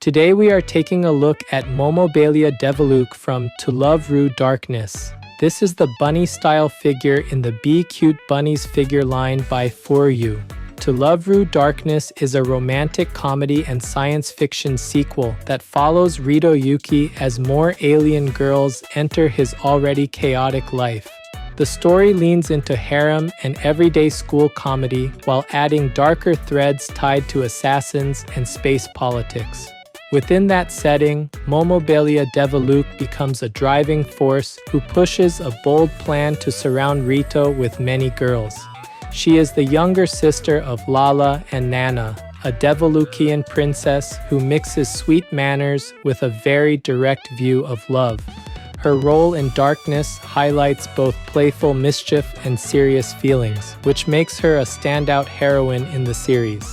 Today we are taking a look at Momo Belia Deviluke from To Love Ru Darkness. This is the bunny-style figure in the BiCute Bunnies figure line by FuRyu. To Love Ru Darkness is a romantic comedy and science fiction sequel that follows Rito Yuki as more alien girls enter his already chaotic life. The story leans into harem and everyday school comedy while adding darker threads tied to assassins and space politics. Within that setting, Momo Belia Deviluke becomes a driving force who pushes a bold plan to surround Rito with many girls. She is the younger sister of Lala and Nana, a Devilukean princess who mixes sweet manners with a very direct view of love. Her role in Darkness highlights both playful mischief and serious feelings, which makes her a standout heroine in the series.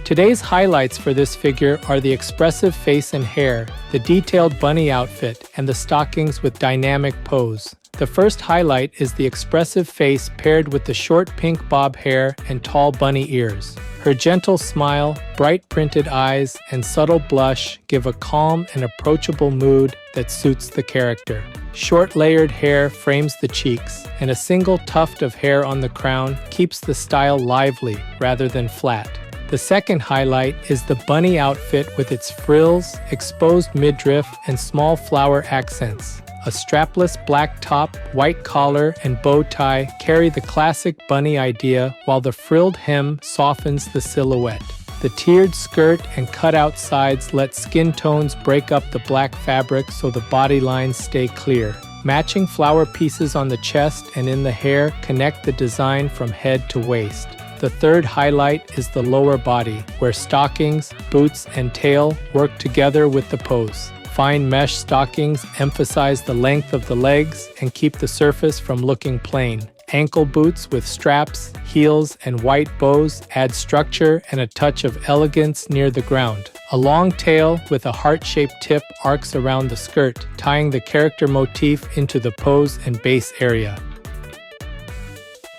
Today's highlights for this figure are the expressive face and hair, the detailed bunny outfit, and the stockings with dynamic pose. The first highlight is the expressive face paired with the short pink bob hair and tall bunny ears. Her gentle smile, bright printed eyes, and subtle blush give a calm and approachable mood that suits the character. Short layered hair frames the cheeks, and a single tuft of hair on the crown keeps the style lively rather than flat. The second highlight is the bunny outfit with its frills, exposed midriff, and small flower accents. A strapless black top, white collar, and bow tie carry the classic bunny idea, while the frilled hem softens the silhouette. The tiered skirt and cutout sides let skin tones break up the black fabric so the body lines stay clear. Matching flower pieces on the chest and in the hair connect the design from head to waist. The third highlight is the lower body, where stockings, boots, and tail work together with the pose. Fine mesh stockings emphasize the length of the legs and keep the surface from looking plain. Ankle boots with straps, heels, and white bows add structure and a touch of elegance near the ground. A long tail with a heart-shaped tip arcs around the skirt, tying the character motif into the pose and base area.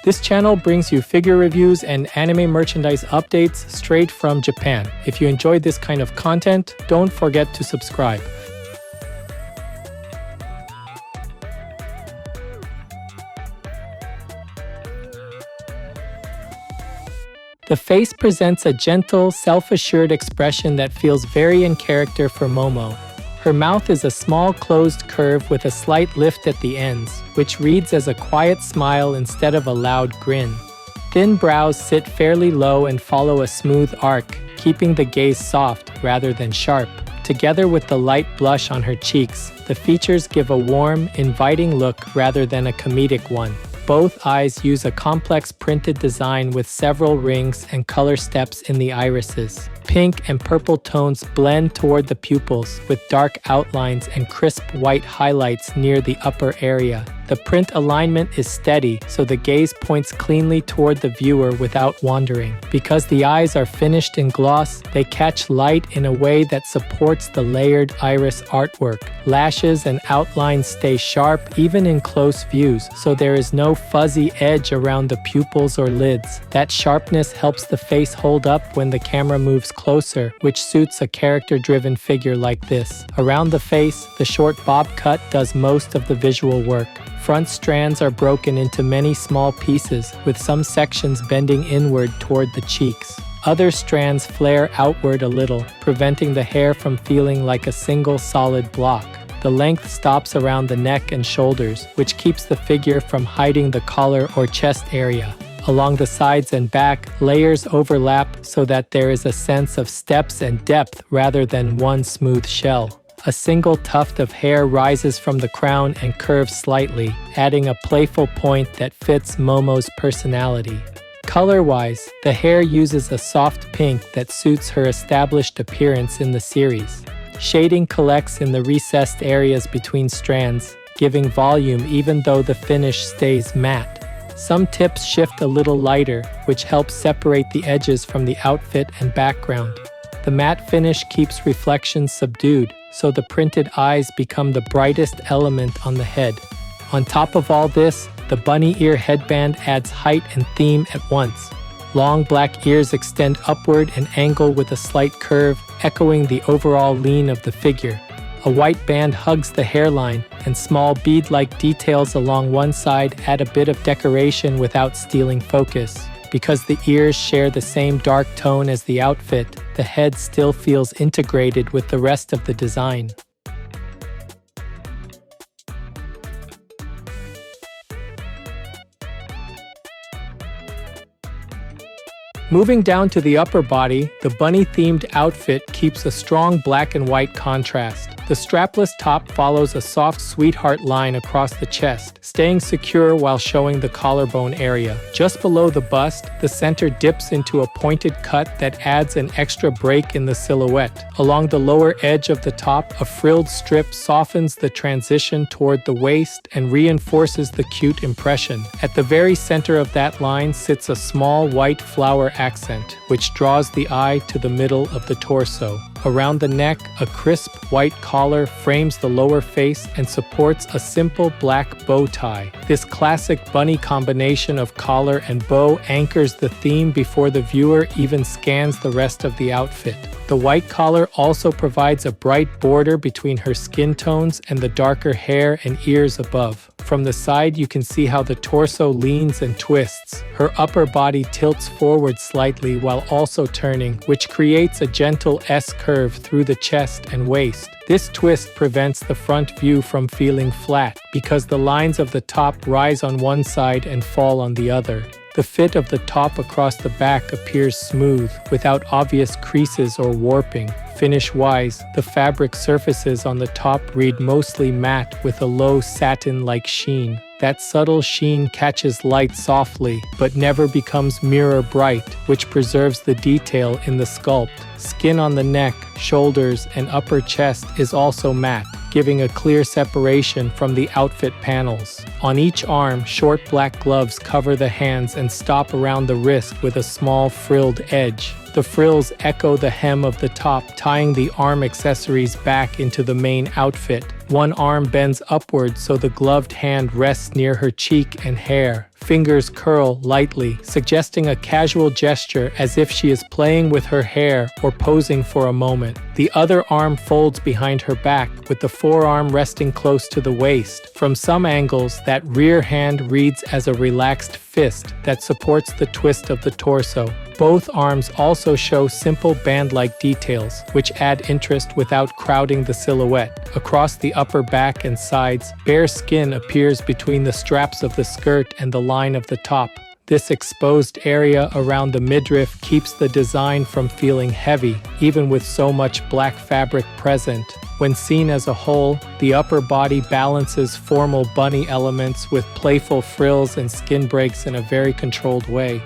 This channel brings you figure reviews and anime merchandise updates straight from Japan. If you enjoyed this kind of content, don't forget to subscribe. The face presents a gentle, self-assured expression that feels very in character for Momo. Her mouth is a small closed curve with a slight lift at the ends, which reads as a quiet smile instead of a loud grin. Thin brows sit fairly low and follow a smooth arc, keeping the gaze soft rather than sharp. Together with the light blush on her cheeks, the features give a warm, inviting look rather than a comedic one. Both eyes use a complex printed design with several rings and color steps in the irises. Pink and purple tones blend toward the pupils, with dark outlines and crisp white highlights near the upper area. The print alignment is steady, so the gaze points cleanly toward the viewer without wandering. Because the eyes are finished in gloss, they catch light in a way that supports the layered iris artwork. Lashes and outlines stay sharp even in close views, so there is no fuzzy edge around the pupils or lids. That sharpness helps the face hold up when the camera moves closer, which suits a character-driven figure like this. Around the face, the short bob cut does most of the visual work. Front strands are broken into many small pieces, with some sections bending inward toward the cheeks. Other strands flare outward a little, preventing the hair from feeling like a single solid block. The length stops around the neck and shoulders, which keeps the figure from hiding the collar or chest area. Along the sides and back, layers overlap so that there is a sense of steps and depth rather than one smooth shell. A single tuft of hair rises from the crown and curves slightly, adding a playful point that fits Momo's personality. Color-wise, the hair uses a soft pink that suits her established appearance in the series. Shading collects in the recessed areas between strands, giving volume even though the finish stays matte. Some tips shift a little lighter, which helps separate the edges from the outfit and background. The matte finish keeps reflections subdued, so the printed eyes become the brightest element on the head. On top of all this, the bunny ear headband adds height and theme at once. Long black ears extend upward and angle with a slight curve, echoing the overall lean of the figure. A white band hugs the hairline, and small bead-like details along one side add a bit of decoration without stealing focus. Because the ears share the same dark tone as the outfit, the head still feels integrated with the rest of the design. Moving down to the upper body, the bunny-themed outfit keeps a strong black and white contrast. The strapless top follows a soft sweetheart line across the chest, staying secure while showing the collarbone area. Just below the bust, the center dips into a pointed cut that adds an extra break in the silhouette. Along the lower edge of the top, a frilled strip softens the transition toward the waist and reinforces the cute impression. At the very center of that line sits a small white flower accent, which draws the eye to the middle of the torso. Around the neck, a crisp white collar frames the lower face and supports a simple black bow tie. This classic bunny combination of collar and bow anchors the theme before the viewer even scans the rest of the outfit. The white collar also provides a bright border between her skin tones and the darker hair and ears above. From the side, you can see how the torso leans and twists. Her upper body tilts forward slightly while also turning, which creates a gentle S-curve through the chest and waist. This twist prevents the front view from feeling flat because the lines of the top rise on one side and fall on the other. The fit of the top across the back appears smooth, without obvious creases or warping. Finish-wise, the fabric surfaces on the top read mostly matte with a low satin-like sheen. That subtle sheen catches light softly, but never becomes mirror bright, which preserves the detail in the sculpt. Skin on the neck, shoulders, and upper chest is also matte, giving a clear separation from the outfit panels. On each arm, short black gloves cover the hands and stop around the wrist with a small frilled edge. The frills echo the hem of the top, tying the arm accessories back into the main outfit. One arm bends upward so the gloved hand rests near her cheek and hair. Fingers curl lightly, suggesting a casual gesture as if she is playing with her hair or posing for a moment. The other arm folds behind her back, with the forearm resting close to the waist. From some angles, that rear hand reads as a relaxed fist that supports the twist of the torso. Both arms also show simple band-like details, which add interest without crowding the silhouette. Across the upper back and sides, bare skin appears between the straps of the skirt and the line of the top. This exposed area around the midriff keeps the design from feeling heavy, even with so much black fabric present. When seen as a whole, the upper body balances formal bunny elements with playful frills and skin breaks in a very controlled way.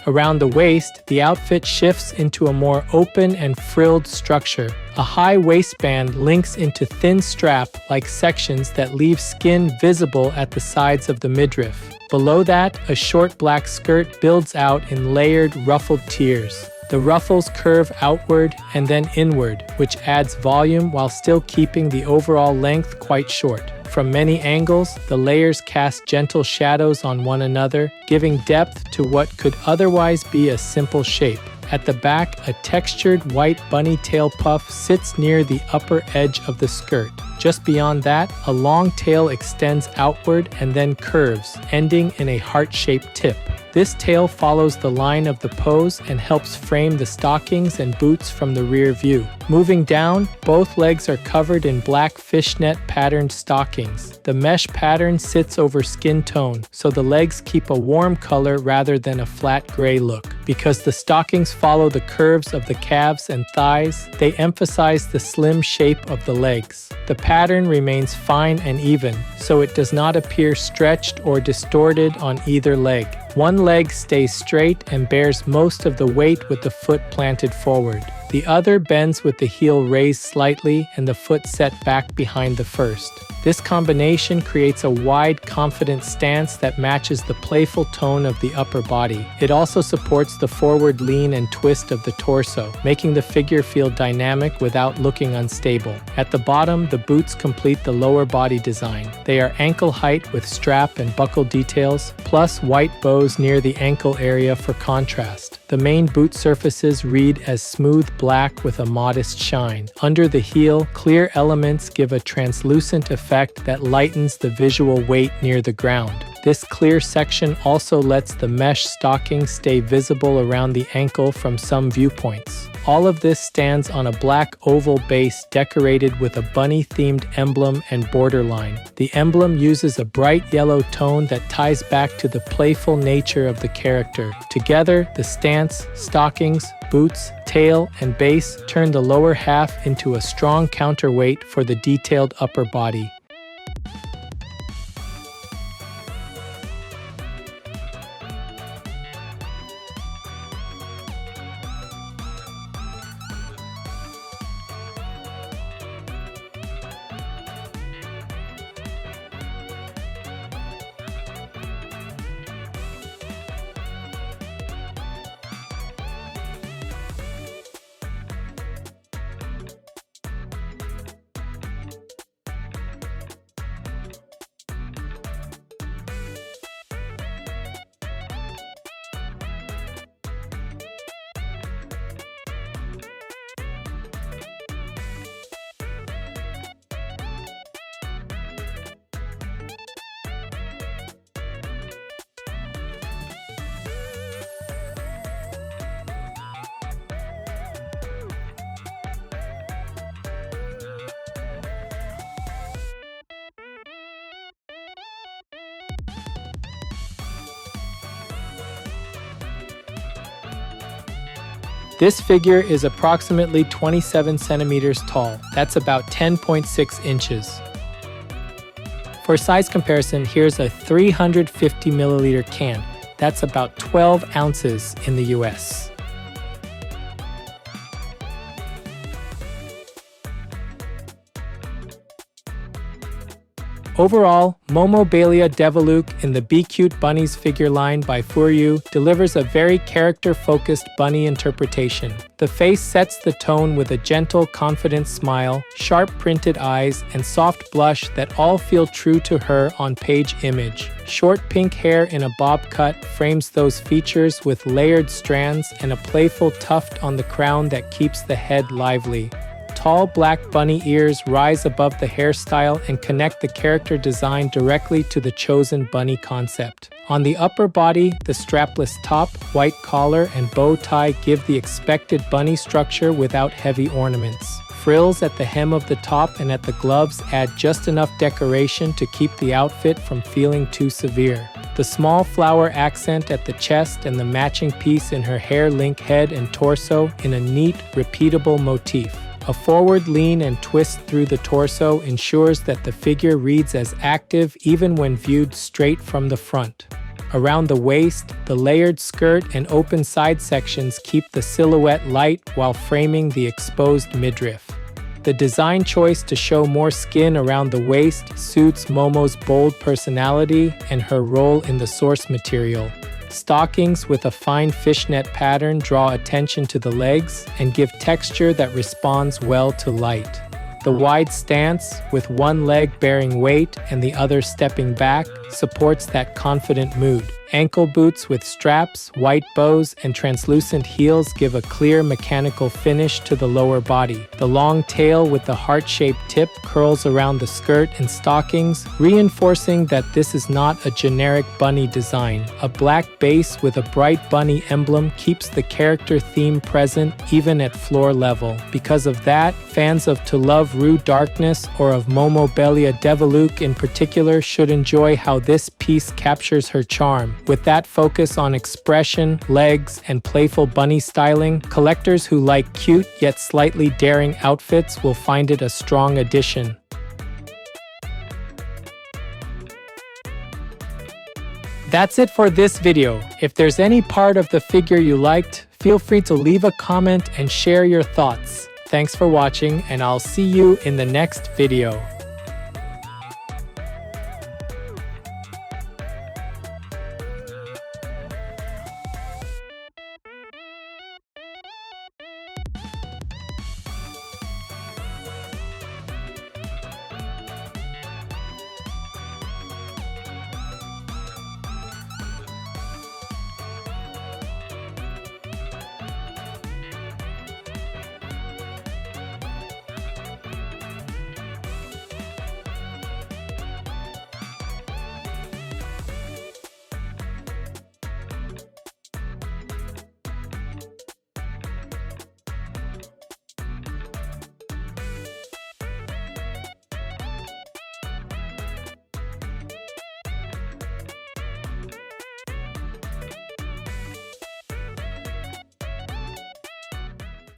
Around the waist, the outfit shifts into a more open and frilled structure. A high waistband links into thin strap-like sections that leave skin visible at the sides of the midriff. Below that, a short black skirt builds out in layered, ruffled tiers. The ruffles curve outward and then inward, which adds volume while still keeping the overall length quite short. From many angles, the layers cast gentle shadows on one another, giving depth to what could otherwise be a simple shape. At the back, a textured white bunny tail puff sits near the upper edge of the skirt. Just beyond that, a long tail extends outward and then curves, ending in a heart-shaped tip. This tail follows the line of the pose and helps frame the stockings and boots from the rear view. Moving down, both legs are covered in black fishnet patterned stockings. The mesh pattern sits over skin tone, so the legs keep a warm color rather than a flat gray look. Because the stockings follow the curves of the calves and thighs, they emphasize the slim shape of the legs. The pattern remains fine and even, so it does not appear stretched or distorted on either leg. One leg stays straight and bears most of the weight with the foot planted forward. The other bends with the heel raised slightly and the foot set back behind the first. This combination creates a wide, confident stance that matches the playful tone of the upper body. It also supports the forward lean and twist of the torso, making the figure feel dynamic without looking unstable. At the bottom, the boots complete the lower body design. They are ankle height with strap and buckle details, plus white bows near the ankle area for contrast. The main boot surfaces read as smooth black with a modest shine. Under the heel, clear elements give a translucent effect that lightens the visual weight near the ground. This clear section also lets the mesh stocking stay visible around the ankle from some viewpoints. All of this stands on a black oval base decorated with a bunny-themed emblem and borderline. The emblem uses a bright yellow tone that ties back to the playful nature of the character. Together, the stance, stockings, boots, tail, and base turn the lower half into a strong counterweight for the detailed upper body. This figure is approximately 27 centimeters tall. That's about 10.6 inches. For size comparison, here's a 350 milliliter can. That's about 12 ounces in the US. Overall, Momo Belia Deviluke in the BiCute Bunnies figure line by FuRyu delivers a very character-focused bunny interpretation. The face sets the tone with a gentle, confident smile, sharp printed eyes, and soft blush that all feel true to her on-page image. Short pink hair in a bob cut frames those features with layered strands and a playful tuft on the crown that keeps the head lively. Tall black bunny ears rise above the hairstyle and connect the character design directly to the chosen bunny concept. On the upper body, the strapless top, white collar, and bow tie give the expected bunny structure without heavy ornaments. Frills at the hem of the top and at the gloves add just enough decoration to keep the outfit from feeling too severe. The small flower accent at the chest and the matching piece in her hair link head and torso in a neat, repeatable motif. A forward lean and twist through the torso ensures that the figure reads as active even when viewed straight from the front. Around the waist, the layered skirt and open side sections keep the silhouette light while framing the exposed midriff. The design choice to show more skin around the waist suits Momo's bold personality and her role in the source material. Stockings with a fine fishnet pattern draw attention to the legs and give texture that responds well to light. The wide stance, with one leg bearing weight and the other stepping back, supports that confident mood. Ankle boots with straps, white bows, and translucent heels give a clear mechanical finish to the lower body. The long tail with the heart-shaped tip curls around the skirt and stockings, reinforcing that this is not a generic bunny design. A black base with a bright bunny emblem keeps the character theme present even at floor level. Because of that, fans of To Love Ru Darkness or of Momo Belia Deviluke in particular should enjoy how this piece captures her charm. With that focus on expression, legs, and playful bunny styling, collectors who like cute yet slightly daring outfits will find it a strong addition. That's it for this video. If there's any part of the figure you liked, Feel free to leave a comment and share your thoughts. Thanks for watching, and I'll see you in the next video.